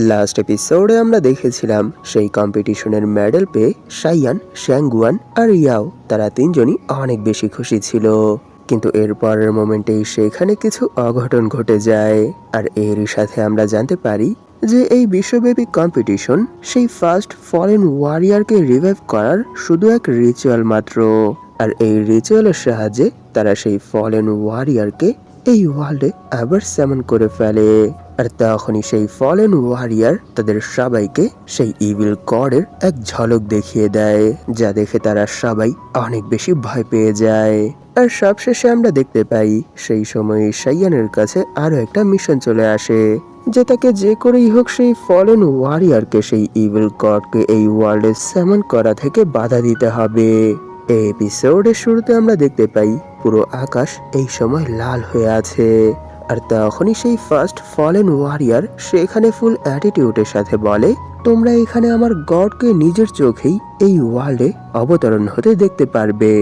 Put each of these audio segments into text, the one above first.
Last এপিসোডে আমরা দেখেছিলাম সেই কম্পিটিশনের মেডেল পেয়ে সাইয়ান, শ্যাংগুয়ান আর ইয়াও তারা তিনজনই অনেক বেশি খুশি ছিল। কিন্তু এর পরের মোমেন্টেই সেখানে কিছু অঘটন ঘটে যায়। আর এরই সাথে আমরা জানতে পারি যে এই বিশ্বব্যাপী কম্পিটিশন সেই ফার্স্ট ফরেন ওয়ারিয়ারকে রিভাইভ করার শুধু এক রিচুয়াল মাত্র। আর এই রিচুয়ালের সাহায্যে তারা সেই ফরেন ওয়ারিয়ারকে এই ওয়ার্ল্ডে আবার সামন করে ফেলে। আর তখনই সেই ফলেন ওয়ারিয়ার তাদের সবাইকে সেই ইভিল গডের এক ঝলক দেখিয়ে দেয়, যা দেখে তারা সবাই অনেক বেশি ভয় পেয়ে যায়। আর সবশেষে আমরা দেখতে পাই সেই সময় সাইয়ানের কাছে আরো একটা মিশন চলে আসে, যে তাকে যে করেই হোক সেই ফলেন ওয়ারিয়ারকে সেই ইভিল গডকে এই ওয়ার্ল্ডে সামন করা থেকে বাধা দিতে হবে। এই এপিসোডের শুরুতে আমরা দেখতে পাই পুরো আকাশ এই সময় লাল হয়ে আছে। আর তখনই সেই ফার্স্ট ফলেন ওয়ারিয়ার সেখানে ফুল অ্যাটিটিউডের সাথে বলে, তোমরা এখানে আমার গডকে নিজের চোখেই এই ওয়ার্ল্ডে অবতরণ হতে দেখতে পারবে।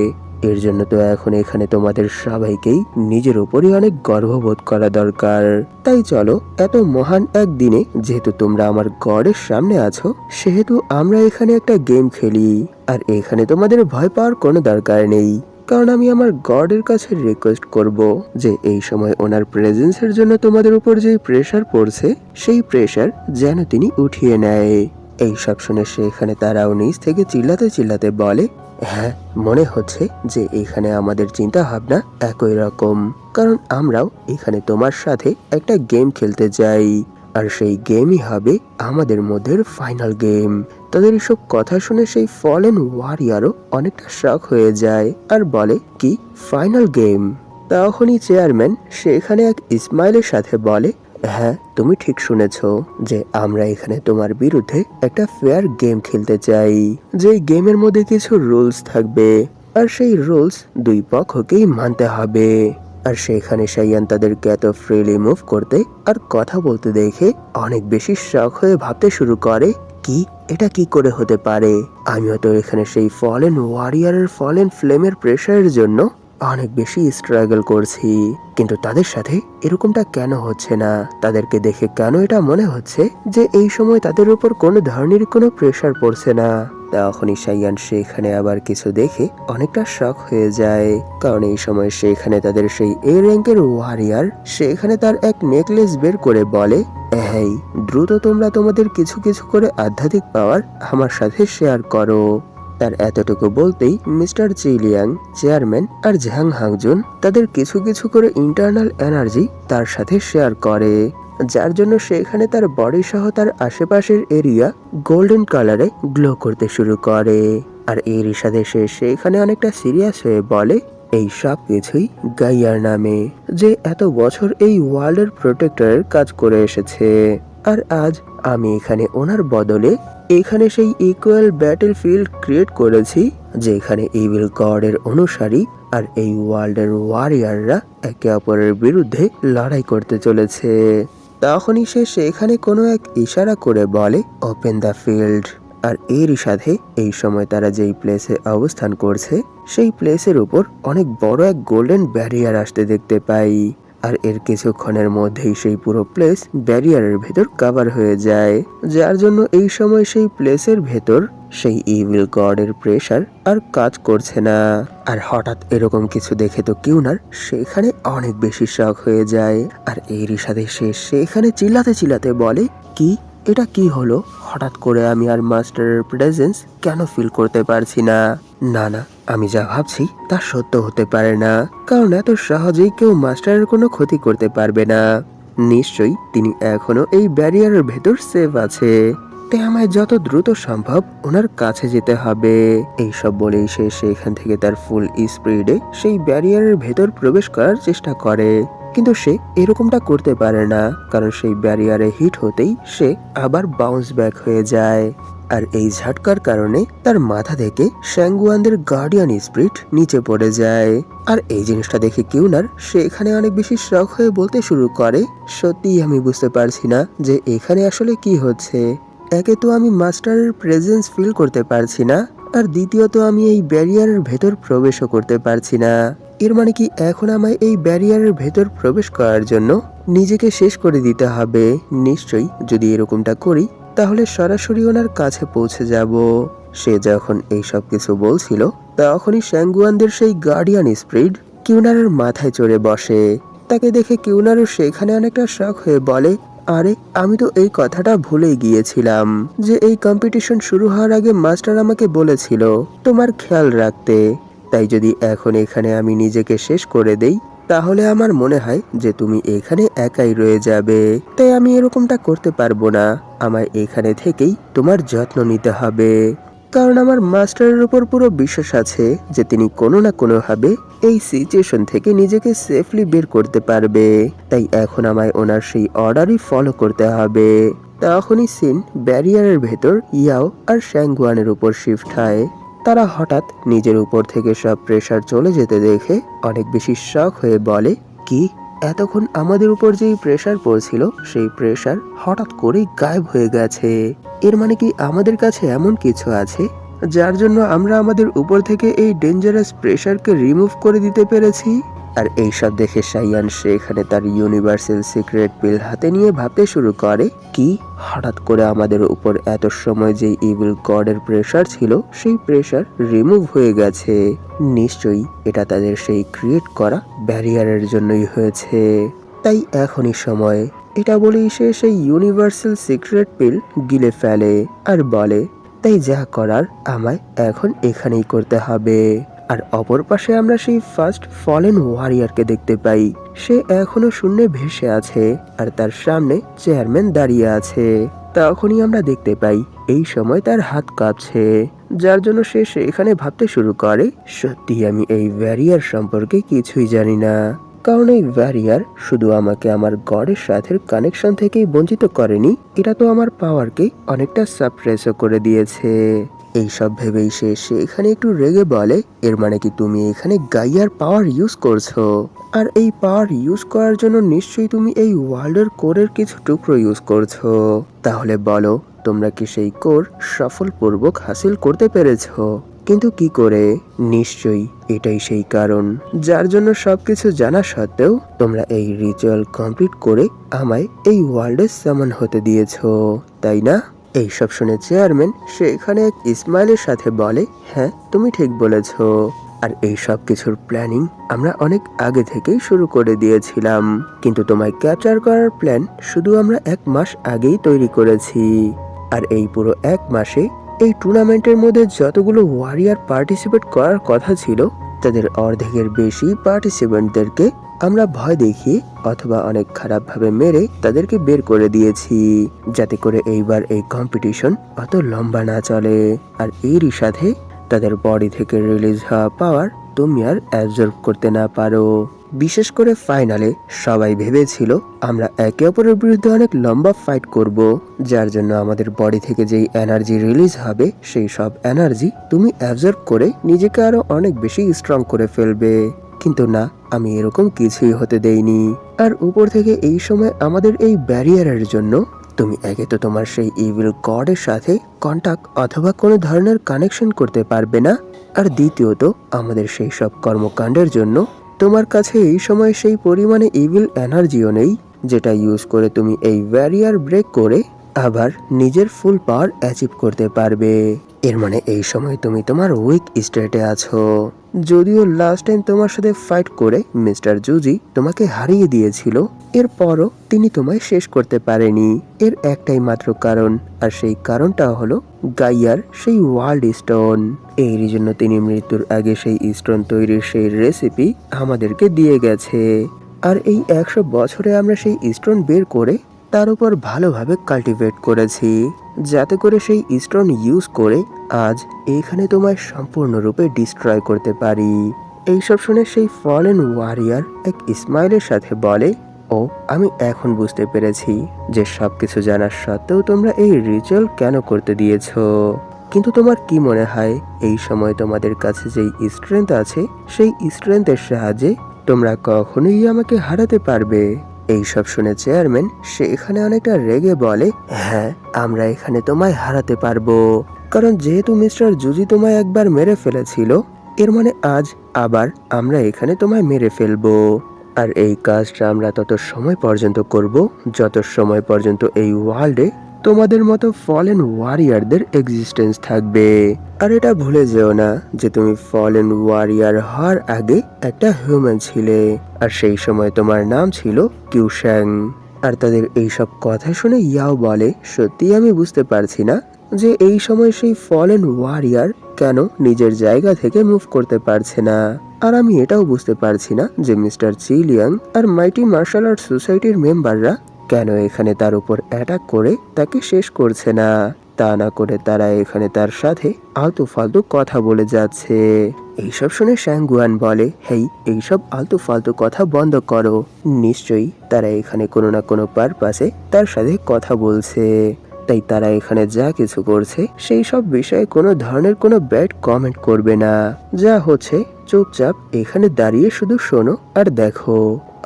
এর জন্য তো এখন এখানে তোমাদের সবাইকেই নিজের উপরই অনেক গর্ববোধ করা দরকার। তাই চলো, এত মহান এক দিনে যেহেতু তোমরা আমার গডের সামনে আছো, সেহেতু আমরা এখানে একটা গেম খেলি। আর এখানে তোমাদের ভয় পাওয়ার কোনো দরকার নেই, কারণ আমি আমার গডের কাছে রিকোয়েস্ট করব যে এই সময় ওনার প্রেজেন্সের জন্য তোমাদের উপর যে প্রেসার পড়ছে সেই প্রেসার যেন তিনি উঠিয়ে নেয়। এই সব শুনে সেখানে তারাও নিজ থেকে চিল্লাতে চিল্লাতে বলে, হ্যাঁ, মনে হচ্ছে যে এখানে আমাদের চিন্তা ভাবনা একই রকম, কারণ আমরাও এখানে তোমার সাথে একটা গেম খেলতে চাই। আর সেই গেমই হবে আমাদের মধ্যে ফাইনাল গেম। তাদের এসব কথা শুনে সেই ফলেন ওয়ারিয়ারও অনেকটা শক হয়ে যায় আর বলে, কি ফাইনাল গেম? তখনই চেয়ারম্যান সেখানে এক ইসমাইলের সাথে বলে, হ্যাঁ, তুমি ঠিক শুনেছ যে আমরা এখানে তোমার বিরুদ্ধে একটা ফেয়ার গেম খেলতে চাই, যে গেমের মধ্যে কিছু রুলস থাকবে আর সেই রুলস দুই পক্ষকেই মানতে হবে। আর সেখানে সাইয়ান তাদেরকে এত ফ্রিলি মুভ করতে আর কথা বলতে দেখে অনেক বেশি শখ হয়ে ভাবতে শুরু করে, কি এটা কি করে হতে পারে? আমিও তো এখানে সেই ফলেন ওয়ারিয়ারের ফলেন ফ্লেমের প্রেসারের জন্য অনেক বেশি স্ট্রাগল করছি, কিন্তু তাদের সাথে এরকমটা কেন হচ্ছে না? তাদেরকে দেখে কেন এটা মনে হচ্ছে যে এই সময় তাদের উপর কোনো ধরনের কোনো প্রেসার পড়ছে না? তখনই সাইয়ান সেখানে আবার কিছু দেখে অনেকটা শক হয়ে যায়, কারণ এই সময় সেখানে তাদের সেই এ র্যাঙ্কের ওয়ারিয়ার সেখানে তার এক নেকলেস বের করে বলে, এই দ্রুত তোমরা তোমাদের কিছু কিছু করে আধ্যাত্মিক পাওয়ার আমার সাথে শেয়ার করো। তার এতটুকু বলতেই মিস্টার চিলিয়াং, চেয়ারম্যান আর ঝ্যাং হাংজুন তাদের কিছু কিছু করে ইন্টারনাল এনার্জি তার সাথে শেয়ার করে, যার জন্য সেখানে তার বডি সহ তার আশেপাশের এরিয়া গোল্ডেন কালারে গ্লো করতে শুরু করে। আর এরই সাথে সে সেখানে অনেকটা সিরিয়াস হয়ে বলে, এই সব কিছুই গাইয়ার নামে, যে এত বছর এই ওয়ার্ল্ডের প্রোটেক্টরের কাজ করে এসেছে। আর আজ আমি এখানে ওনার বদলে এখানে সেই ইকুয়াল ব্যাটেল ফিল্ড ক্রিয়েট করেছি, যেখানে ইভিল গডের অনুসারী আর এই ওয়ার্ল্ডের ওয়ারিয়াররা একে অপরের বিরুদ্ধে লড়াই করতে চলেছে। তখনই সে সেখানে কোনো এক ইশারা করে বলে, ওপেন দ্য ফিল্ড। আর এরই সাথে এই সময় তারা যেই প্লেসে অবস্থান করছে সেই প্লেসের উপর অনেক বড় এক গোল্ডেন ব্যারিয়ার আসতে দেখতে পাই। আর এর কিছুক্ষণের মধ্যেই সেই পুরো প্লেস ব্যারিয়ারের ভেতর কভার হয়ে যায়, যার জন্য এই সময় সেই প্লেসের ভেতর সেই ইভিল গডের প্রেসার আর কাজ করছে না। আর হঠাৎ এরকম কিছু দেখে তো কিউনার সেখানে অনেক বেশি শক হয়ে যায়। আর এরই সাথে সে সেখানে চিল্লাতে চিল্লাতে বলে, কি এটা কি হলো? হঠাৎ করে আমি আর মাস্টারের প্রেজেন্স কেন ফিল করতে পারছি না? না না, আমি যা ভাবছি তা সত্য হতে পারে না, কারণ এত সহজেই কেউ মাস্টারের কোনো ক্ষতি করতে পারবে না। নিশ্চয়ই তিনি এখনো এই ব্যারিয়ারের ভেতর সেভ আছে, তাই আমায় যত দ্রুত সম্ভব ওনার কাছে যেতে হবে। এইসব বলেই সে সেখান থেকে তার ফুল স্পিডে সেই ব্যারিয়ারের ভেতর প্রবেশ করার চেষ্টা করে, কিন্তু সে এরকমটা করতে পারে না, কারণ সেই ব্যারিয়ারে হিট হতেই সে আবার বাউন্স ব্যাক হয়ে যায়। আর এই ঝটকার কারণে তার মাথা থেকে শ্যাংগুয়ানদের গার্ডিয়ান স্পিরিট নিচে পড়ে যায়। আর এই জিনিসটা দেখে কিউনার সেখানে অনেক বেশি শক হয়ে বলতে শুরু করে, সত্যিই আমি বুঝতে পারছি না যে এখানে আসলে কি হচ্ছে। একে তো আমি মাস্টারের প্রেজেন্স ফিল করতে পারছি না, আর দ্বিতীয়ত আমি এই ব্যারিয়ারের ভেতর প্রবেশও করতে পারছি না। এর মানে কি এখন আমায় এই ব্যারিয়ারের ভেতর প্রবেশ করার জন্য নিজেকে শেষ করে দিতে হবে? নিশ্চয়ই, যদি এরকমটা করি তাহলে সরাসরি ওনার কাছে পৌঁছে যাব। সে যখন এই সব কিছু বলছিল তখনই শ্যাঙ্গুয়ানদের সেই গার্ডিয়ান স্পিরিট কিউনারের মাথায় চড়ে বসে। তাকে দেখে কিউনারও সেখানে অনেকটা শক হয়ে বলে, আরে আমি তো এই কথাটা ভুলেই গিয়েছিলাম যে এই কম্পিটিশন শুরু হওয়ার আগে মাস্টার আমাকে বলেছিল তোমার খেয়াল রাখতে। তাই যদি এখন এখানে আমি নিজেকে শেষ করে দেই তাহলে আমার মনে হয় যে তুমি এখানে একাই রয়ে যাবে। তাই আমি এরকমটা করতে পারবো না। আমায় এখানে থেকেই তোমার যত্ন নিতে হবে, কারণ আমার মাস্টারের উপর পুরো বিশ্বাস আছে যে তিনি কোনো না কোনোভাবে এই সিচুয়েশন থেকে নিজেকে সেফলি বের করতে পারবে। তাই এখন আমায় ওনার সেই অর্ডারই ফলো করতে হবে। তখনই সিন ব্যারিয়ারের ভেতর ইয়াও আর শ্যাঙ্গুয়ানের উপর শিফট হয়। তারা হঠাৎ নিজের উপর থেকে সব প্রেসার চলে যেতে দেখে অনেক বেশি শক হয়ে বলে, কি এতক্ষণ আমাদের উপর যেই প্রেসার পড়ছিল সেই প্রেসার হঠাৎ করেই গায়েব হয়ে গেছে? এর মানে কি আমাদের কাছে এমন কিছু আছে যার জন্য আমরা আমাদের উপর থেকে এই ডেঞ্জারাস প্রেসারকে রিমুভ করে দিতে পেরেছি? আর এইসব দেখে সাইয়ান সেখানে তার ইউনিভার্সাল সিক্রেট পিল হাতে নিয়ে ভাবতে শুরু করে, কি হঠাৎ করে আমাদের উপর এত সময় যে ইভিল গডের প্রেসার ছিল সেই প্রেসার রিমুভ হয়ে গেছে। নিশ্চয়ই এটা তাদের সেই ক্রিয়েট করা ব্যারিয়ারের জন্যই হয়েছে। তাই এখনই সময়। এটা বলেই সে সেই ইউনিভার্সাল সিক্রেট পিল গিলে ফেলে আর বলে, তাই যা করার আমায় এখন এখানেই করতে হবে। আর অপর পাশে আমরা সেই ফার্স্ট ফলেন ওয়ারিয়ারকে দেখতে পাই। সে এখনো শূন্যে ভেসে আছে আর তার সামনে চেয়ারম্যান দাঁড়িয়ে আছে। তখনই আমরা দেখতে পাই এই সময় তার হাত কাঁপছে, যার জন্য সে সেখানে ভাবতে শুরু করে, সত্যি আমি এই ব্যারিয়ার সম্পর্কে কিছুই জানি না। কারণ এই ব্যারিয়ার শুধু আমাকে আমার গডের সাথে কানেকশন থেকেই বঞ্চিত করেনি, এটা তো আমার পাওয়ারকে অনেকটা সাপ্রেসও করে দিয়েছে। এইসব ভেবেই সে সেখানে একটু রেগে বলে, এর মানে কি তুমি এখানে গাইয়ার পাওয়ার ইউজ করছো? আর এই পাওয়ার ইউজ করার জন্য নিশ্চয়ই তুমি এই ওয়ার্ল্ডের কোরের কিছু টুকরো ইউজ করছো। তাহলে বলো, তোমরা কি সেই কোর সফলপূর্বক হাসিল করতে পেরেছো? কিন্তু কি করে? নিশ্চয়ই এটাই সেই কারণ যার জন্য সবকিছু জানা সত্ত্বেও তোমরা এই রিচুয়াল কমপ্লিট করে আমায় এই ওয়ার্ল্ডে সামন হতে দিয়েছো, তাই না? এইসব শুনে চেয়ারম্যান সেখানে এক স্মাইলের সাথে বলে, হ্যাঁ তুমি ঠিক বলেছ। আর এই সব কিছুর প্ল্যানিং আমরা অনেক আগে থেকেই শুরু করে দিয়েছিলাম, কিন্তু তোমায় ক্যাপচার করার প্ল্যান শুধু আমরা 1 মাস আগেই তৈরি করেছি। আর এই পুরো 1 মাসে এই টুর্নামেন্টের মধ্যে যতগুলো ওয়ারিয়ার পার্টিসিপেট করার কথা ছিল তাদের অর্ধেকের বেশি পার্টিসিপেন্টদেরকে আমরা ভয় দেখিয়ে অথবা অনেক খারাপভাবে মেরে তাদেরকে বের করে দিয়েছি, যাতে করে এইবার এই কম্পিটিশন অত লম্বা না চলে। আর এরই সাথে তাদের বডি থেকে রিলিজ হওয়া পাওয়ার তুমি আর অ্যাবজর্ব করতে না পারো। বিশেষ করে ফাইনালে সবাই ভেবেছিল আমরা একে অপরের বিরুদ্ধে অনেক লম্বা ফাইট করব, যার জন্য আমাদের বডি থেকে যেই এনার্জি রিলিজ হবে সেই সব এনার্জি তুমি অ্যাবজর্ব করে নিজেকে আরো অনেক বেশি স্ট্রং করে ফেলবে। কিন্তু না, আমি এরকম কিছুই হতে দেইনি। আর উপর থেকে এই সময় আমাদের এই ব্যারিয়ারের জন্য তুমি একে তো তোমার সেই ইভিল গডের সাথে কন্টাক্ট অথবা কোনো ধরনের কানেকশন করতে পারবে না, আর দ্বিতীয়ত আমাদের সেই সব কর্মকাণ্ডের জন্য তোমার কাছে এই সময় সেই পরিমাণে ইভিল এনার্জিও নেই যেটা ইউজ করে তুমি এই ব্যারিয়ার ব্রেক করে আবার নিজের ফুল পাওয়ার অ্যাচিভ করতে পারবে। এর মানে এই সময় তুমি তোমার উইক স্টেটে আছো। যদিও লাস্ট টাইম তোমার সাথে ফাইট করে মিস্টার জুজি তোমাকে হারিয়ে দিয়েছিল, এরপরও তিনি তোমায় শেষ করতে পারেনি। এর একটাই মাত্র কারণ, আর সেই কারণটা হলো গাইয়ার সেই ওয়ার্ল্ড স্টোন। এর জন্য তিনি মৃত্যুর আগে সেই স্টোন তৈরির সেই রেসিপি আমাদেরকে দিয়ে গেছে। আর এই 100 বছরে আমরা সেই স্টোন বের করে তার উপর ভালোভাবে কাল্টিভেট করেছি, যাতে করে সেই স্টোন ইউজ করে আজ এইখানে তোমায় সম্পূর্ণরূপে ডিস্ট্রয় করতে পারি। এইসব শুনে সেই ফলেন ওয়ারিয়ার এক স্মাইলের সাথে বলে, ও আমি এখন বুঝতে পেরেছি যে সবকিছু জানার সত্ত্বেও তোমরা এই রিচুয়াল কেন করতে দিয়েছো। কিন্তু তোমার কি মনে হয় এই সময় তোমাদের কাছে যেই স্ট্রেংথ আছে সেই স্ট্রেংথের সাহায্যে তোমরা কখনোই আমাকে হারাতে পারবে? এইসব শুনে চেয়ারম্যান সে এখানে অনেকটা রেগে বলে, হ্যাঁ আমরা এখানে তোমায় হারাতে পারবো, কারণ যেহেতু মিস্টার জুজি তোমায় একবার মেরে ফেলেছিল এর মানে আজ আবার আমরা এখানে তোমায় মেরে ফেলবো। আর এই কাজটা আমরা তত সময় পর্যন্ত করব যত সময় পর্যন্ত এই ওয়ার্ল্ডে তোমাদের মতো ফলেন ওয়ারিয়ারদের এক্সিস্টেন্স থাকবে। আর এটা ভুলে যেও না যে তুমি ফলেন ওয়ারিয়ার হওয়ার আগে একটা হিউম্যান ছিলে, আর সেই সময় তোমার নাম ছিল কিউশ্যাং। আর তাদের এইসব কথা শুনে ইয়াও বলে, সত্যি আমি বুঝতে পারছি না যে এই সময় সেই ফলেন ওয়ারিয়ার কেন নিজের জায়গা থেকে মুভ করতে পারছে না। আর আমি এটাও বুঝতে পারছি না যে মিস্টার চিলিয়াং আর মাইটি মার্শাল আর্ট সোসাইটির মেম্বাররা কেন এখানে তার উপর অ্যাটাক করে তাকে শেষ করছে না। তা না করে তারা এখানে তার সাথে আলতু ফালতু কথা বলে যাচ্ছে। এইসব শুনে শ্যাংগুয়ান বলে, হেই, এইসব আলতু ফালতু কথা বন্ধ করো। নিশ্চয়ই তারা এখানে কোনো না কোনো পারপাসে তার সাথে কথা বলছে, তাই তারা এখানে যা কিছু করছে সেই সব বিষয়ে কোনো ধরনের কোনো ব্যাড কমেন্ট করবে না। যা হচ্ছে চুপচাপ এখানে দাঁড়িয়ে শুধু শোনো আর দেখো,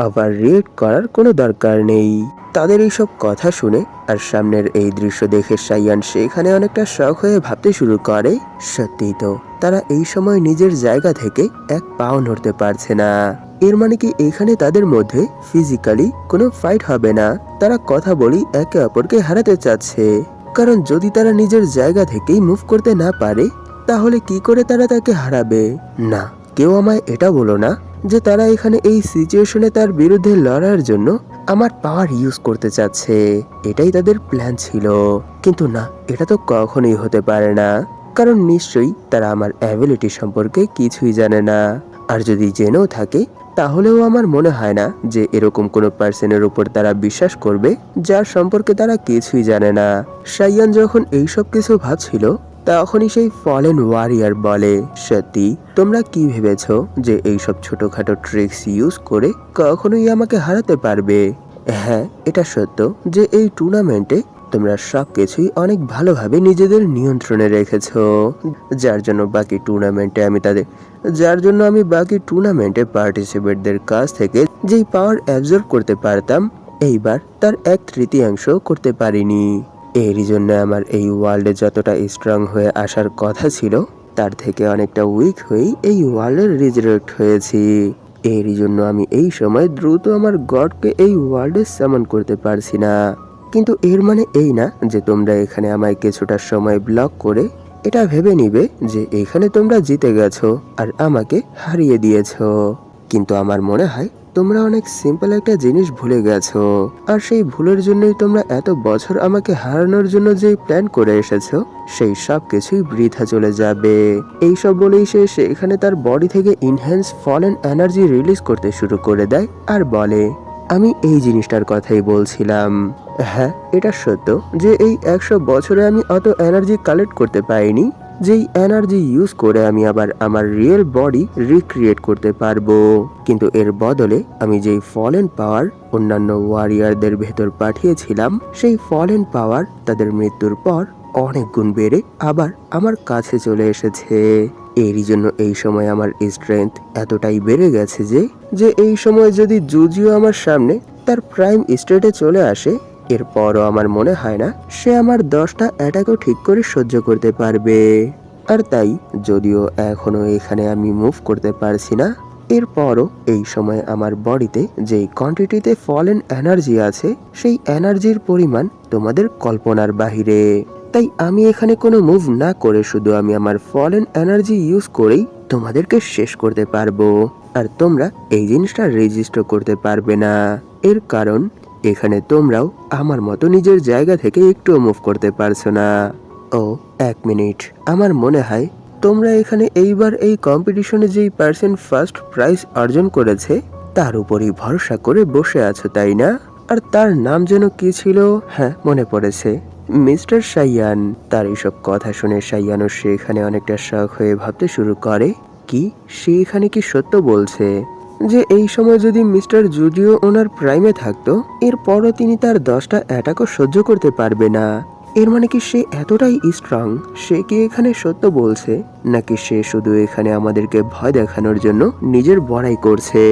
আবার রিয়েক্ট করার কোনো দরকার নেই। তাদের এইসব কথা শুনে আর সামনের এই দৃশ্য দেখে সাইয়ান সেখানে অনেকটা শখ হয়ে ভাবতে শুরু করে, সত্যিই তো তারা এই সময় নিজের জায়গা থেকে এক পাও নড়তে পারছে না। এর মানে কি এখানে তাদের মধ্যে ফিজিক্যালি কোনো ফাইট হবে না, তারা কথা বলি একে অপরকে হারাতে চাচ্ছে। কারণ যদি তারা নিজের জায়গা থেকেই মুভ করতে না পারে তাহলে কি করে তারা তাকে হারাবে? না, কেউ আমায় এটা বলো না যে তারা এখানে এই সিচুয়েশনে তার বিরুদ্ধে লড়ার জন্য আমার পাওয়ার ইউজ করতে চাচ্ছে। এটাই তাদের প্ল্যান ছিল, কিন্তু না, এটা তো কখনোই হতে পারে না। কারণ নিশ্চয়ই তারা আমার অ্যাবিলিটি সম্পর্কে কিছুই জানে না। আর যদি জেনেও থাকে তাহলেও আমার মনে হয় না যে এরকম কোনো পার্সনের উপর তারা বিশ্বাস করবে যার সম্পর্কে তারা কিছুই জানে না। সাইয়ান যখন এইসব কিছু ভাবছিল তখনই সেই ফলেন ওয়ারিয়ার বলে, সত্যি তোমরা কি ভেবেছো যে এইসব ছোটখাটো ট্রিক্স ইউজ করে কখনোই আমাকে হারাতে পারবে? হ্যাঁ, এটা সত্য যে এই টুর্নামেন্টে তোমরা সবকিছুই অনেক ভালোভাবে নিজেদের নিয়ন্ত্রণে রেখেছো, যার জন্য আমি বাকি টুর্নামেন্টে পার্টিসিপেটদের কাছ থেকে যেই পাওয়ার অ্যাবজর্ব করতে পারতাম এইবার তার 1/3 করতে পারিনি। এরই জন্য আমার এই ওয়ার্ল্ডে যতটা স্ট্রং হয়ে আসার কথা ছিল তার থেকে অনেকটা উইক হয়েই এই ওয়ার্ল্ডের রিজেক্ট হয়েছি। এরই জন্য আমি এই সময় দ্রুত আমার গডকে এই ওয়ার্ল্ডে সামন করতে পারছি না। কিন্তু এর মানে এই না যে তোমরা এখানে আমায় কিছুটা সময় ব্লক করে এটা ভেবে নিবে যে এখানে তোমরা জিতে গেছো আর আমাকে হারিয়ে দিয়েছো। কিন্তু আমার মনে হয় তোমরা অনেক সিম্পল একটা জিনিস ভুলে গেছো, আর সেই ভুলের জন্যই তোমরা এত বছর আমাকে হারানোর জন্য যেই প্ল্যান করে এসেছো সেই সব কিছুই বৃথা চলে যাবে। এইসব বলেই সে সেখানে তার বডি থেকে ইনহ্যান্স ফলেন এনার্জি রিলিজ করতে শুরু করে দেয় আর বলে, আমি এই জিনিসটার কথাই বলছিলাম। হ্যাঁ, এটা সত্য যে এই 100 বছরে আমি অত এনার্জি কালেক্ট করতে পারিনি যেই এনার্জি ইউজ করে আমি আবার আমার রিয়েল বডি রিক্রিয়েট করতে পারবো। কিন্তু এর বদলে আমি যেই ফলেন পাওয়ার অন্যান্য ওয়ারিয়ারদের ভেতর পাঠিয়েছিলাম সেই ফলেন পাওয়ার তাদের মৃত্যুর পর অনেক গুণ বেড়ে আবার আমার কাছে চলে এসেছে। এরই জন্য এই সময় আমার স্ট্রেংথ এতটাই বেড়ে গেছে যে এই সময় যদি জুজিও আমার সামনে তার প্রাইম স্টেটে চলে আসে এরপরও আমার মনে হয় না সে আমার 10টা অ্যাটাকও ঠিক করে সহ্য করতে পারবে। আর তাই যদিও এখনো এখানে আমি মুভ করতে পারছি না, এরপরও এই সময় আমার বডিতে যেই কোয়ান্টিটিতে ফলেন এনার্জি আছে সেই এনার্জির পরিমাণ তোমাদের কল্পনার বাহিরে। তাই আমি এখানে কোনো মুভ না করে শুধু আমি আমার ফলেন এনার্জি ইউজ করেই তোমাদেরকে শেষ করতে পারবো। আর তোমরা এই জিনিসটা রেজিস্টার করতে পারবে না, এর কারণ এখানে তোমরাও আমার মতো নিজের জায়গা থেকে একটুও মুভ করতে পারছো না। ও 1 মিনিট, আমার মনে হয় তোমরা এখানে এইবার এই কম্পিটিশনে যেই পার্সন ফার্স্ট প্রাইজ অর্জন করেছে তার উপরই ভরসা করে বসে আছো, তাই না? আর তার নাম যেন কি ছিল? হ্যাঁ, মনে পড়েছে, মিস্টার সাইয়ান। তার এইসব কথা শুনে সাইয়ানও সেখানে অনেকটা শখ হয়ে ভাবতে শুরু করে, কি সে এখানে কি সত্য বলছে যে এই সময় যদি মিস্টার জুডিও ওনার প্রাইমে থাকতো এরপরও তিনি তার 10টা অ্যাটাকও সহ্য করতে পারবে না? এর মানে কি সে এতটাই স্ট্রং? সে কি এখানে সত্য বলছে, নাকি সে শুধু এখানে আমাদেরকে ভয় দেখানোর জন্য নিজের বড়াই করছে?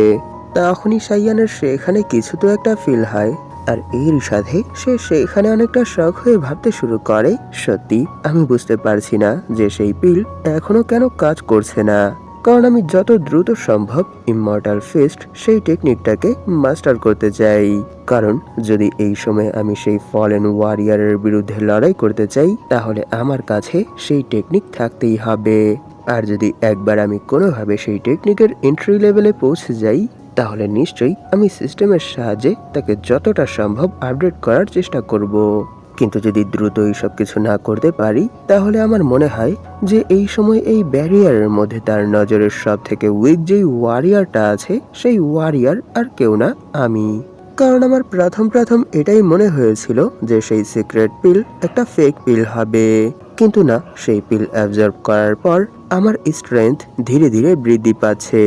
তখনই সাইয়ানের সেখানে কিছু তো একটা ফিল হয়, আর এর সাথে সে সেখানে অনেকটা শখ হয়ে ভাবতে শুরু করে, সত্যি আমি বুঝতে পারছি না যে সেই পিল এখনো কেন কাজ করছে না। কারণ আমি যত দ্রুত সম্ভব ইমমর্টাল ফিস্ট সেই টেকনিকটাকে মাস্টার করতে চাই। কারণ যদি এই সময় আমি সেই ফলেন ওয়ারিয়ারের বিরুদ্ধে লড়াই করতে চাই, তাহলে আমার কাছে সেই টেকনিক থাকতেই হবে। আর যদি একবার আমি কোনোভাবে সেই টেকনিকের এন্ট্রি লেভেলে পৌঁছে যাই, তাহলে নিশ্চয়ই আমি সিস্টেমের সাহায্যে তাকে যতটা সম্ভব আপডেট করার চেষ্টা করব। কিন্তু যদি দ্রুত এই সব কিছু না করতে পারি, তাহলে আমার মনে হয় যে এই সময় এই ব্যারিয়ারের মধ্যে তার নজরের সব থেকে উইক যেই ওয়ারিয়ারটা আছে, সেই ওয়ারিয়ার আর কেউ না, আমি। কারণ আমার প্রথম এটাই মনে হয়েছিল যে সেই সিক্রেট পিল একটা ফেক পিল হবে। কিন্তু না, সেই পিল অ্যাবজর্ব করার পর আমার স্ট্রেংথ ধীরে ধীরে বৃদ্ধি পাচ্ছে।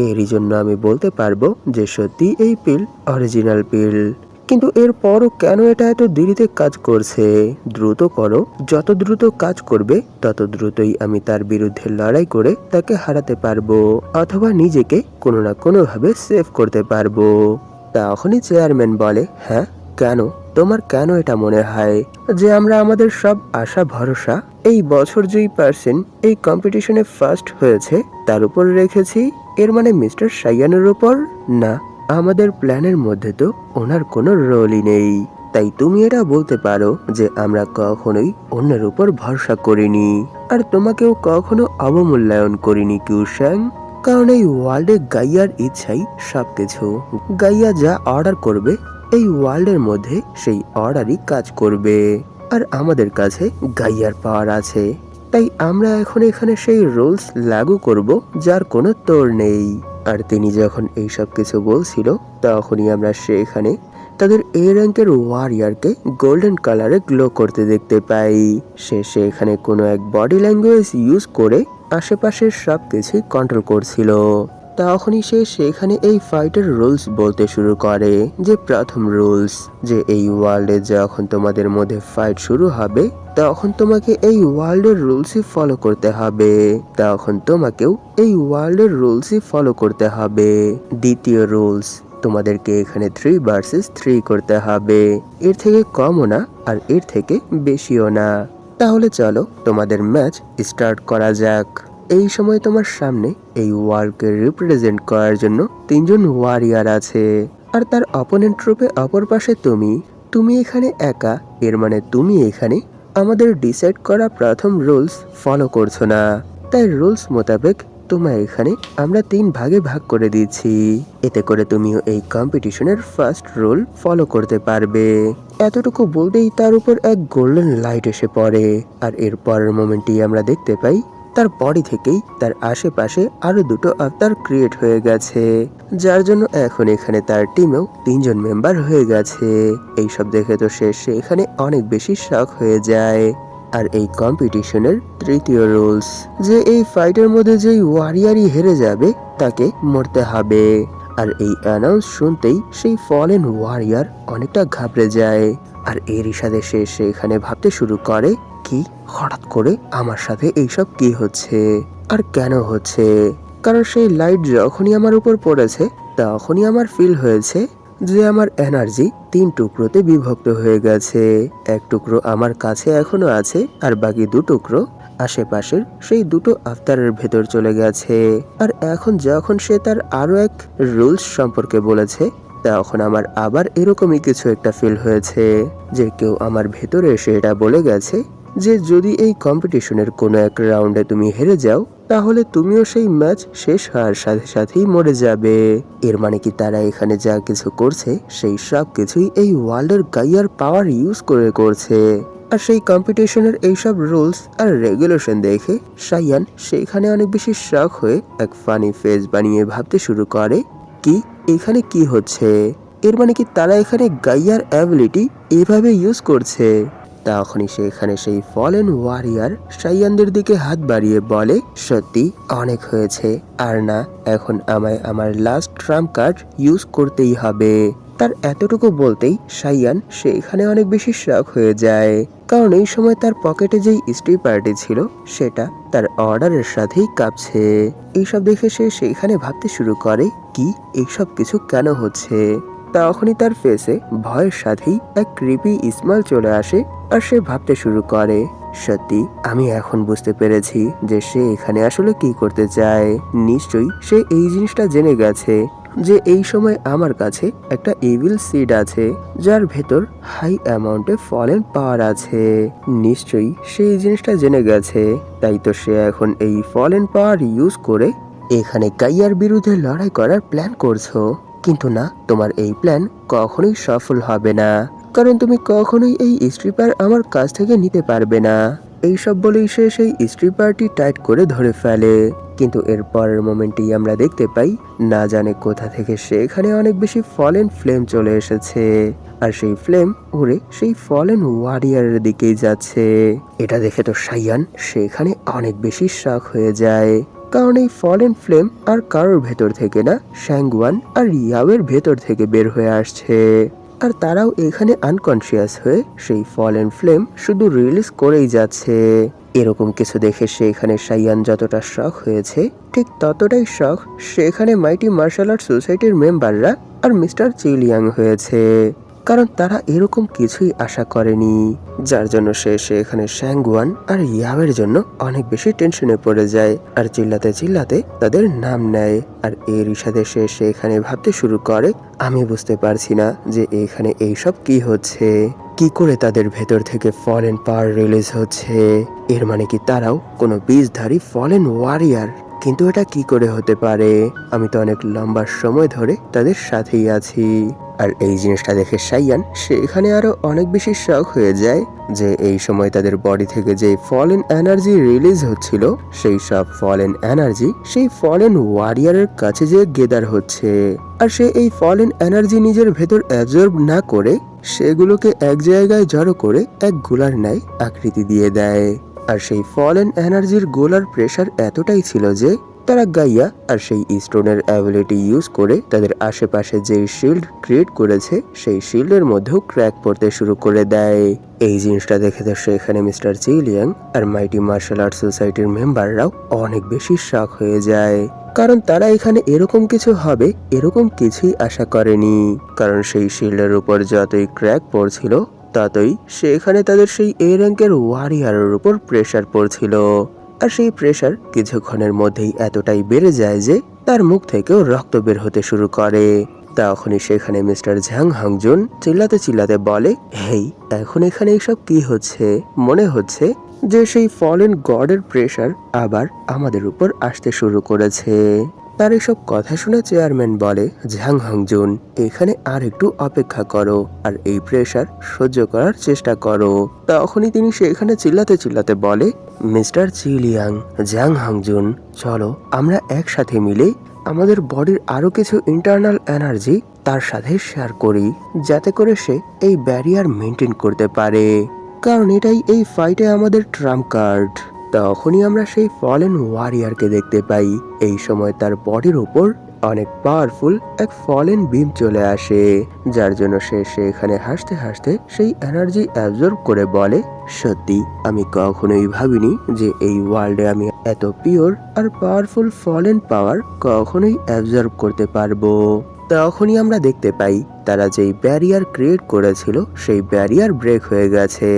এরই জন্য আমি বলতে পারবো যে সত্যি এই পিল অরিজিনাল পিল। কিন্তু এরপরও কেন এটা এত দেরিতে কাজ করছে? দ্রুত করো, যত দ্রুত কাজ করবে তত দ্রুতই আমি তার বিরুদ্ধে লড়াই করে তাকে হারাতে পারবো, অথবা নিজেকে কোনো না কোনো ভাবে সেভ করতে পারবো। তখনই চেয়ারম্যান বলে, হ্যাঁ কেন? তোমার কেন এটা মনে হয় যে আমরা আমাদের সব আশা ভরসা এই বছর যেই পার্সন এই কম্পিটিশনে ফার্স্ট হয়েছে তার উপর রেখেছি? এর মানে মিস্টার সাইয়ানের উপর না? আমাদের প্ল্যানের মধ্যে তো ওনার কোনো রোলই নেই। তাই তুমি এটা বলতে পারো যে আমরা কখনোই অন্যের উপর ভরসা করিনি, আর তোমাকেও কখনো অবমূল্যায়ন করিনি কিউশ্যাং। কারণ এই ওয়ার্ল্ডে গাইয়ার ইচ্ছাই সবকিছু। গাইয়া যা অর্ডার করবে এই ওয়ার্ল্ডের মধ্যে সেই অর্ডারই কাজ করবে। আর আমাদের কাছে গাইয়ার পাওয়ার আছে, তাই আমরা এখন এখানে সেই রুলস লাগু করব যার কোনো তোড় নেই। আর তিনি যখন এই সব কিছু বলছিল, তখনই আমরা সেখানে তাদের এ র্যাঙ্কের ওয়ারিয়ারকে গোল্ডেন কালারে গ্লো করতে দেখতে পাই। সে সেখানে কোনো এক বডি ল্যাঙ্গুয়েজ ইউজ করে আশেপাশের সব কিছুই কন্ট্রোল করছিল। তখনই সে সেখানে এই ফাইটের রুলস বলতে শুরু করে। যে প্রথম রুলস, যে এই ওয়ার্ল্ডে যখন তোমাদের মধ্যে ফাইট শুরু হবে, তখন তোমাকে এই ওয়ার্ল্ডের রুলসই ফলো করতে হবে। তখন তোমাকেও এই ওয়ার্ল্ডের রুলসই ফলো করতে হবে। দ্বিতীয় রুলস, তোমাদেরকে এখানে 3 ভার্সেস 3 করতে হবে। এর থেকে কমও না আর এর থেকে বেশিও না। তাহলে চলো তোমাদের ম্যাচ স্টার্ট করা যাক। এই সময় তোমার সামনে এই ওয়ার্ল্ডকে রিপ্রেজেন্ট করার জন্য 3 জন ওয়ারিয়ার আছে, আর তার অপোনেন্ট ট্রুপে অপর পাশে তুমি এখানে একা। এর মানে তুমি এখানে আমাদের ডিসাইড করা প্রথম রুলস ফলো করছো না। তাই রুলস মোতাবেক তোমায় এখানে আমরা 3 ভাগে ভাগ করে দিচ্ছি। এতে করে তুমিও এই কম্পিটিশনের ফার্স্ট রুল ফলো করতে পারবে। এতটুকু বলতেই তার উপর এক গোল্ডেন লাইট এসে পড়ে, আর এর পরের মোমেন্টেই আমরা দেখতে পাই তার বডি থেকেই তার আশেপাশে আরো 2টো আত্মার ক্রিয়েট হয়ে গেছে, যার জন্য এখন এখানে তার টিমেও 3 জন মেম্বার হয়ে গেছে। এইসব দেখে তো সে এখানে অনেক বেশি শক হয়ে যায়। আর এই কম্পিটিশনের তৃতীয় রুলস, যে এই ফাইটের মধ্যে যেই ওয়ারিয়ারই হেরে যাবে তাকে মরতে হবে। আর এই অ্যানাউন্স শুনতেই সেই ফলেন ওয়ারিয়ার অনেকটা ঘাবড়ে যায়। আর এরই সাথে সে সেখানে ভাবতে শুরু করে, কি হঠাৎ করে আমার সাথে এইসব কি হচ্ছে আর কেন হচ্ছে? কারণ সেই লাইট যখনই আমার উপর পড়েছে, তখনই আমার ফিল হয়েছে যে আমার এনার্জি 3 টুকরোতে বিভক্ত হয়ে গেছে। এক টুকরো আমার কাছে এখনো আছে, আর বাকি 2 টুকরো আশেপাশের সেই 2টো আফতারের ভেতর চলে গেছে। আর এখন যখন সে তার আরো এক রুলস সম্পর্কে বলেছে, তখন আমার আবার এরকমই কিছু একটা ফিল হয়েছে, যে কেউ আমার ভেতরে এসে এটা বলে গেছে যে যদি এই কম্পিটিশনের কোনো এক রাউন্ডে তুমি হেরে যাও, তাহলে তুমিও সেই ম্যাচ শেষ হওয়ার সাথে সাথেই মরে যাবে। এর মানে কি তারা এখানে যা কিছু করছে সেই সব কিছুই এই ওয়ার্ল্ডের গাইয়ার পাওয়ার ইউজ করে করছে। আর সেই কম্পিটিশনের এইসব রুলস আর রেগুলেশন দেখে সাইয়ান সেখানে অনেক বেশি শক হয়ে এক ফানি ফেস বানিয়ে ভাবতে শুরু করে, কি এখানে কি হচ্ছে? এর মানে কি তারা এখানে গাইয়ার অ্যাবিলিটি এভাবে ইউজ করছে? তখনই সেখানে সেই ফলেন ওয়ারিয়ার সাইয়ানদের দিকে হাত বাড়িয়ে বলে, সত্যি অনেক হয়েছে, আর না, এখন আমায় আমার লাস্ট ট্রাম্প কার্ড ইউজ করতেই হবে। তার এতটুকু বলতেই সাইয়ান সেখানে অনেক বেশি শক হয়ে যায়, কারণ এই সময় তার পকেটে যেই স্ট্রিপারটি ছিল সেটা তার অর্ডারের সাথেই কাঁপছে। এইসব দেখে সে সেখানে ভাবতে শুরু করে, কি এইসব কিছু কেন হচ্ছে? তখনই তার ফেসে ভয়ের সাথেই এক ক্রিপি স্মাইল চলে আসে, আর সে ভাবতে শুরু করে, সত্যি আমি এখন বুঝতে পেরেছি যে সে এখানে আসলে কি করতে চায়। নিশ্চয়ই সে এই জিনিসটা জেনে গেছে যে এই সময় আমার কাছে একটা এভিল সিড আছে যার ভেতর হাই অ্যামাউন্টে ফলেন পাওয়ার আছে। নিশ্চয়ই সে এই জিনিসটা জেনে গেছে, তাই তো সে এখন এই ফলেন পাওয়ার ইউজ করে এখানে গাইয়ার বিরুদ্ধে লড়াই করার প্ল্যান করছো। কিন্তু না, তোমার এই প্ল্যান কখনোই সফল হবে না, কারণ তুমি কখনোই এই স্ট্রিপার আমার কাছ থেকে নিতে পারবে না। এইসব বলেই সে সেই স্ট্রিপারটি টাইট করে ধরে ফেলে। কিন্তু এর পরের মোমেন্টেই আমরা দেখতে পাই না জানে কোথা থেকে সেখানে অনেক বেশি ফলেন ফ্লেম চলে এসেছে, আর সেই ফ্লেম উড়ে সেই ফলেন ওয়ারিয়ারের দিকেই যাচ্ছে। এটা দেখে তো সাইয়ান সেখানে অনেক বেশি শক হয়ে যায়, কারণ এই ফলেন ফ্লেম আর কারোর ভেতর থেকে না, শ্যাঙ্গুয়ান আর ইয়াওয়ের ভেতর থেকে বের হয়ে আসছে। আর তারাও এখানে আনকনসিয়াস হয়ে সেই ফলেন ফ্লেম শুধু রিলিজ করেই যাচ্ছে। এরকম কিছু দেখে সেখানে সাইয়ান যতটা শক হয়েছে, ঠিক ততটাই শক সেখানে মাইটি মার্শাল আর্ট সোসাইটির মেম্বাররা আর মিস্টার চিলিয়াং হয়েছে, কারণ তারা এরকম কিছুই আশা করেনি। যার জন্য সে সেখানে শ্যাঙ্গুয়ান আর ইয়াওয়ের জন্য অনেক বেশি টেনশনে পড়ে যায় আর চিল্লাতে চিল্লাতে তাদের নাম নেয়। আর এরই সাথে সে সেখানে ভাবতে শুরু করে, আমি বুঝতে পারছি না যে এখানে এইসব কি হচ্ছে, কি করে তাদের ভেতর থেকে ফলেন পাওয়ার রিলিজ হচ্ছে। এর মানে কি তারাও কোনো বীজধারী ফলেন ওয়ারিয়ার? কিন্তু এটা কি করে হতে পারে? আমি তো অনেক লম্বা সময় ধরে তাদের সাথেই আছি। আর এই জিনিসটা দেখে সাইয়ান সেখানে আরো অনেক বেশি শক হয়ে যায় যে এই সময় তাদের বডি থেকে যে ফলেন এনার্জি রিলিজ হচ্ছিল, সেই সব ফলেন এনার্জি সেই ফলেন ওয়ারিয়ারের কাছে যে গেদার হচ্ছে। আর সে এই ফলেন এনার্জি নিজের ভেতর অ্যাবজর্ব না করে সেগুলোকে এক জায়গায় জড়ো করে এক গোলার ন্যায় আকৃতি দিয়ে দেয়। আর সেই ফলেন এনার্জির গোলার প্রেসার এতটাই ছিল যে তারা গাইয়া আর সেই স্টোনের অ্যাবিলিটি ইউজ করে তাদের আশেপাশে যে শিল্ড ক্রিয়েট করেছে সেই শিল্ডের মধ্যেও ক্র্যাক পড়তে শুরু করে দেয়। এই জিনিসটা দেখে তো সেখানে মিস্টার চিলিয়াং আর মাইটি মার্শাল আর্ট সোসাইটির মেম্বাররাও অনেক বেশি শক হয়ে যায়, কারণ তারা এখানে এরকম কিছু হবে এরকম কিছুই আশা করেনি। কারণ সেই শিল্ডের উপর যতই ক্র্যাক পড়ছিল ততই সেখানে তাদের সেই এ র্যাঙ্কের ওয়ারিয়ারের উপর প্রেসার পড়ছিল। আর সেই প্রেসার কিছুক্ষণের মধ্যেই এতটাই বেড়ে যায় যে তার মুখ থেকেও রক্ত বের হতে শুরু করে। তখনই সেখানে মিস্টার ঝ্যাং হাংজুন চিল্লাতে চিল্লাতে বলে, হেই, এখন এখানে এইসব কি হচ্ছে? মনে হচ্ছে যে সেই ফলেন গডের প্রেসার আবার আমাদের উপর আসতে শুরু করেছে। তার এসব কথা শুনে চেয়ারম্যান বলে, ঝ্যাং হাংজুন, এখানে আর একটু অপেক্ষা করো আর এই প্রেসার সহ্য করার চেষ্টা করো। তখনই তিনি সেখানে চিল্লাতে চিল্লাতে বলে, মিস্টার চিলিয়াং, ঝ্যাং হাংজুন, চলো আমরা একসাথে মিলে আমাদের বডির আরো কিছু ইন্টারনাল এনার্জি তার সাথে শেয়ার করি, যাতে করে সে এই ব্যারিয়ার মেনটেন করতে পারে, কারণ এটাই এই ফাইটে আমাদের ট্রাম্প কার্ড। তখনই আমরা সেই ফলেন ওয়ারিয়ারকে দেখতে পাই। এই সময় তার বডির উপর অনেক পাওয়ারফুল এক ফলেন বিম চলে আসে, যার জন্য সে সেখানে হাসতে হাসতে সেই এনার্জি অ্যাবজর্ব করে বলে, সত্যি আমি কখনোই ভাবিনি যে এই ওয়ার্ল্ডে আমি এত পিওর আর পাওয়ারফুল ফলেন পাওয়ার কখনোই অ্যাবজর্ব করতে পারবো। তখনই আমরা দেখতে পাই তারা যেই ব্যারিয়ার ক্রিয়েট করেছিল সেই ব্যারিয়ার ব্রেক হয়ে গেছে,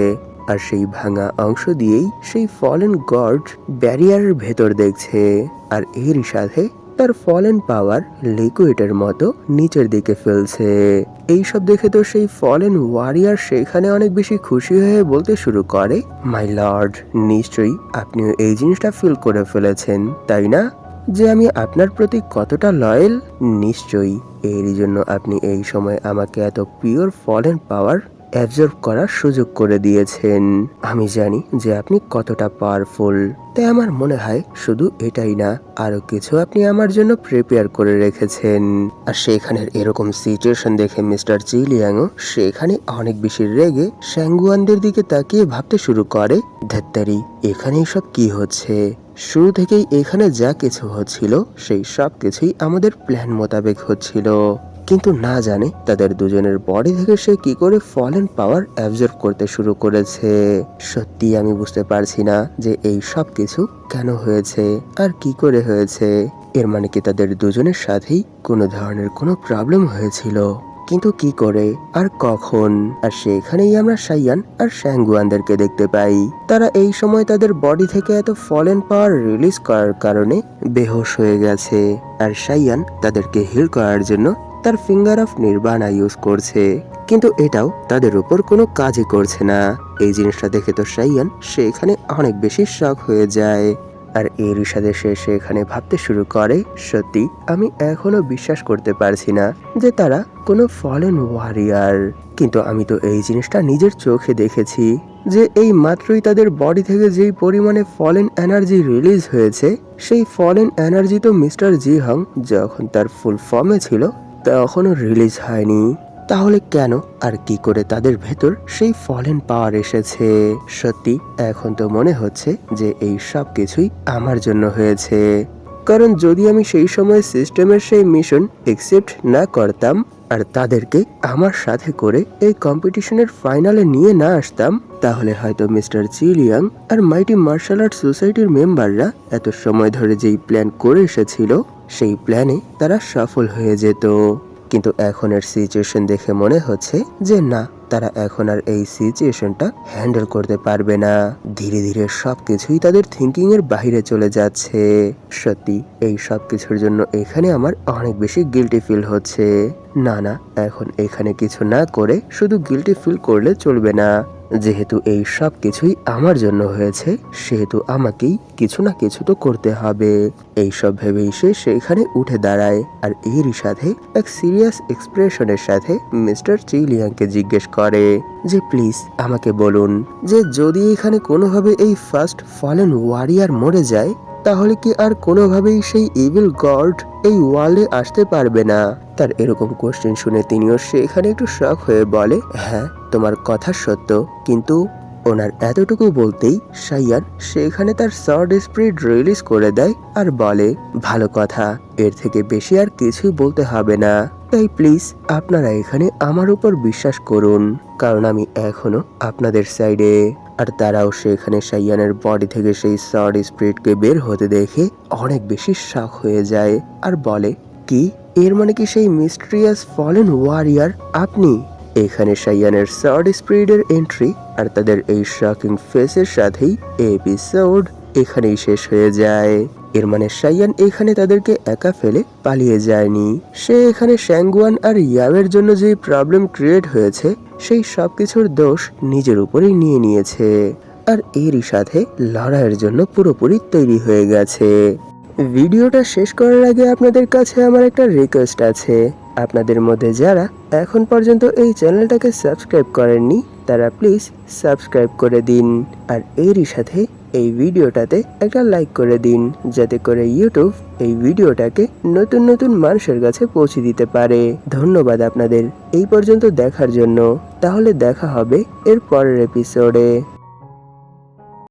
আর সেই ভাঙা অংশ দিয়েই সেই ফলেন গড ব্যারিয়ারের ভেতর দেখছে। আর এরই সাথে তার ফলেন পাওয়ার লিকুইডের মতো নিচের দিকে ফেলছে। এইসব দেখে তো সেই ফলেন ওয়ারিয়ার সেখানে অনেক বেশি খুশি হয়ে বলতে শুরু করে, মাই লর্ড, নিশ্চয়ই আপনিও এই জিনিসটা ফিল করে ফেলেছেন, তাই না, যে আমি আপনার প্রতি কতটা লয়াল? নিশ্চয়ই এরই জন্য আপনি এই সময় আমাকে এত পিওর ফলেন পাওয়ার অ্যাবজর্ব করার সুযোগ করে দিয়েছেন। আমি জানি যে আপনি কতটা পাওয়ারফুল, তাই আমার মনে হয় শুধু এটাই না, আরো কিছু আপনি আমার জন্য প্রিপেয়ার করে রেখেছেন। আর সেখানের এরকম সিচুয়েশন দেখে মিস্টার চিলিয়াংও সেখানে অনেক বেশি রেগে শ্যাঙ্গুয়ানদের দিকে তাকিয়ে ভাবতে শুরু করে, ধ্যাত্তারি, এখানে সব কি হচ্ছে? শুরু থেকেই এখানে যা কিছু হচ্ছিল সেই সব কিছুই আমাদের প্ল্যান মোতাবেক হচ্ছিল, কিন্তু না জানে তাদের দুজনের বডি থেকে সে কি করে ফলেন পাওয়ার অ্যাবজর্ব করতে শুরু করেছে। সত্যি আমি বুঝতে পারছি না যে এই সব কিছু কেন হয়েছে আর কি করে হয়েছে। এর মানে কি তাদের দুজনের সাথেই কোনো ধরনের কোনো প্রবলেম হয়েছিল? কিন্তু কি করে আর কখন? আর সেখানেই আমরা সাইয়ান আর শ্যাঙ্গুয়ানদেরকে দেখতে পাই। তারা এই সময় তাদের বডি থেকে এত ফলেন পাওয়ার রিলিজ করার কারণে বেহোশ হয়ে গেছে। আর সাইয়ান তাদেরকে হিল করার জন্য তার ফিঙ্গার অফ নির্বাণা ইউজ করছে, কিন্তু এটাও তাদের উপর কোনো কাজই করছে না। এই জিনিসটা দেখে তো সাইয়ান সেখানে অনেক বেশি শক হয়ে যায়। আর এরই সাথে সে সেখানে ভাবতে শুরু করে, সত্যি আমি এখনো বিশ্বাস করতে পারছি না যে তারা কোনো ফলেন ওয়ারিয়ার। কিন্তু আমি তো এই জিনিসটা নিজের চোখে দেখেছি যে এই মাত্রই তাদের বডি থেকে যেই পরিমাণে ফলেন এনার্জি রিলিজ হয়েছে, সেই ফলেন এনার্জি তো মিস্টার জি হং যখন তার ফুল ফর্মে ছিল তখনও রিলিজ হয়নি। তাহলে কেন আর কি করে তাদের ভেতর সেই ফলেন পাওয়ার এসেছে? সত্যি এখন তো মনে হচ্ছে যে এই সব কিছুই আমার জন্য হয়েছে। কারণ যদি আমি সেই সময় সিস্টেমের সেই মিশন একসেপ্ট না করতাম আর তাদেরকে আমার সাথে করে এই কম্পিটিশনের ফাইনালে নিয়ে না আসতাম, তাহলে হয়তো মিস্টার চিলিয়াং আর মাইটি মার্শাল আর্ট সোসাইটির মেম্বাররা এত সময় ধরে যেই প্ল্যান করে এসেছিল সেই প্ল্যানে তারা সফল হয়ে যেত। কিন্তু এখনের সিচুয়েশন দেখে মনে হচ্ছে যে না, তারা এখন আর এই সিচুয়েশনটা হ্যান্ডেল করতে পারবে না। ধীরে ধীরে সবকিছুই তাদের থিঙ্কিং এর বাইরে চলে যাচ্ছে। সত্যি এই সব কিছুর জন্য এখানে আমার অনেক বেশি গিল্টি ফিল হচ্ছে। না না, এখন এখানে কিছু না করে শুধু গিল্টি ফিল করলে চলবে না। যেহেতু এই সব কিছুই আমার জন্য হয়েছে, সেহেতু আমাকেই কিছু না কিছু তো করতে হবে। এইসব ভেবেই সে সেখানে উঠে দাঁড়ায় আর এরই সাথে এক সিরিয়াস এক্সপ্রেশনের সাথে মিস্টার চিলিয়াংকে জিজ্ঞেস করে যে প্লিজ আমাকে বলুন যে যদি এখানে কোনোভাবে এই ফার্স্ট ফলেন ওয়ারিয়ার মরে যায়, তাহলে কি আর কোনোভাবেই সেই ইভিল গড এই ওয়ার্ল্ডে আসতে পারবে না? তার এরকম কোশ্চেন শুনে তিনিও সেখানে একটু শক হয়ে বলে, হ্যাঁ তোমার কথা সত্য। কিন্তু ওনার এতটুকু বলতেই সাইয়ান সেখানে তার সর্ড স্পিরিট রিলিজ করে দেয় আর বলে, ভালো কথা, এর থেকে বেশি আর কিছুই বলতে হবে না। তাই প্লিজ আপনারা এখানে আমার উপর বিশ্বাস করুন, কারণ আমি এখনো আপনাদের সাইডে। আর তারাও সেখানে সাইয়ানের বডি থেকে সেই সর্ড স্পিরিটকে বের হতে দেখে অনেক বেশি শক হয়ে যায় আর বলে, কি এর মানে কি সেই মিস্ট্রিয়াস ফলেন ওয়ারিয়ার আপনি? এখানে সাইয়ানের সর্ড স্পিরিটের এন্ট্রি আর তাদের এই শকিং ফেসের সাথেই এপিসোড এখানেই শেষ হয়ে যায়। এর মানে সাইয়ান এখানে তাদেরকে একা ফেলে পালিয়ে যায়নি। সে এখানে শ্যাঙ্গুয়ান আর ইয়াওয়ের জন্য যে প্রবলেম ক্রিয়েট হয়েছে সেই সবকিছুর দোষ নিজের উপরেই নিয়ে নিয়েছে আর এরই সাথে লড়াইয়ের জন্য পুরোপুরি তৈরি হয়ে গেছে। ভিডিওটা শেষ করার আগে আপনাদের কাছে আমার একটা রিকোয়েস্ট আছে। আপনাদের মধ্যে যারা এখন পর্যন্ত এই চ্যানেলটাকে সাবস্ক্রাইব করেননি তারা প্লিজ সাবস্ক্রাইব করে দিন আর এরই সাথে এই ভিডিওটাতে একটা লাইক করে দিন, যাতে করে ইউটিউব এই ভিডিওটাকে নতুন নতুন মানুষের কাছে পৌঁছে দিতে পারে। ধন্যবাদ আপনাদের এই পর্যন্ত দেখার জন্য। তাহলে দেখা হবে এর পরের এপিসোডে।